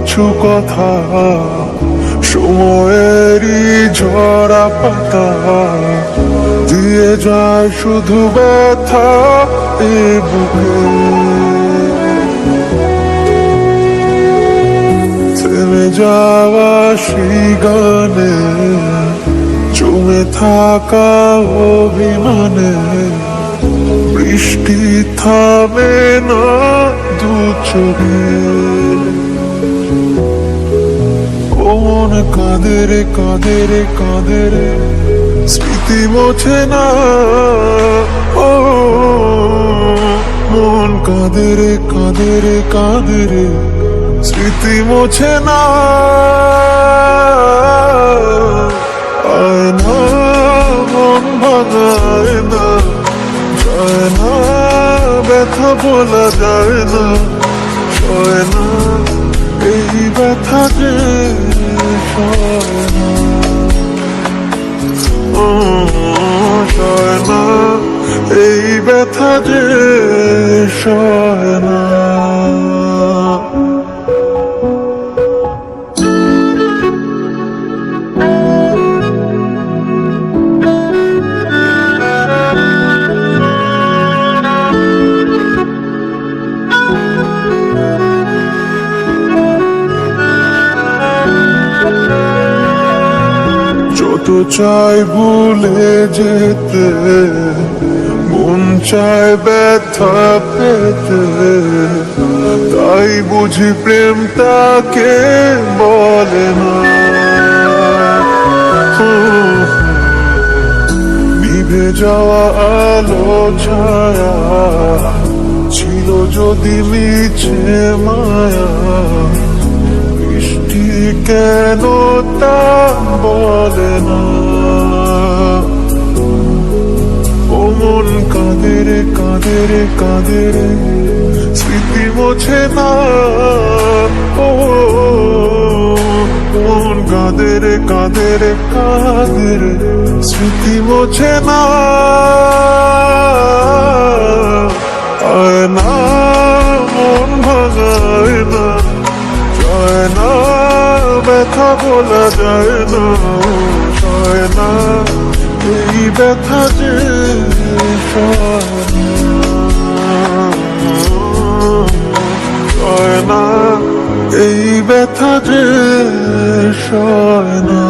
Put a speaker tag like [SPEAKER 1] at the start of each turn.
[SPEAKER 1] কিছু কথা সময়েরই ঝরা পাতা দিয়ে যায় শুধু ব্যথা এ বুকে। থেমে যাওয়া সেই গানে জমে থাকা অভিমানে বৃষ্টি থামে না দু চোখে। ও মন কাঁদে রে কাঁদে রে কাঁদে রে স্মৃতি মোছে না। ও মন কাঁদে রে কাঁদে রে কাঁদে রে স্মৃতি মোছে না। আয় না মন ভাঙায় না, যায় না ব্যথা বলা যায় না, সয় না এই ব্যথা যে সয় না। সয় না এই ব্যথা যে সয় না। যত চাই ভুলে যেতে, মন চায় ব্যথা পেতে, তাই বুঝি প্রেম তাকে বলে না। নিভে যাওয়া আলো ছায়া ছিল যদি মিছে মায়া, বৃষ্টি কেন তা বলে না। ও মন কাঁদে রে কাঁদে রে কাঁদে রে স্মৃতি মোছে না। ও মন কাঁদে রে কাঁদে রে কাঁদে রে স্মৃতি মোছে না। আয় না মন ভাঙায় না, যায় না ব্যথা বলা যায় না, সয় না এই ব্যথা যে সয় না এই ব্যথা যে সয় না।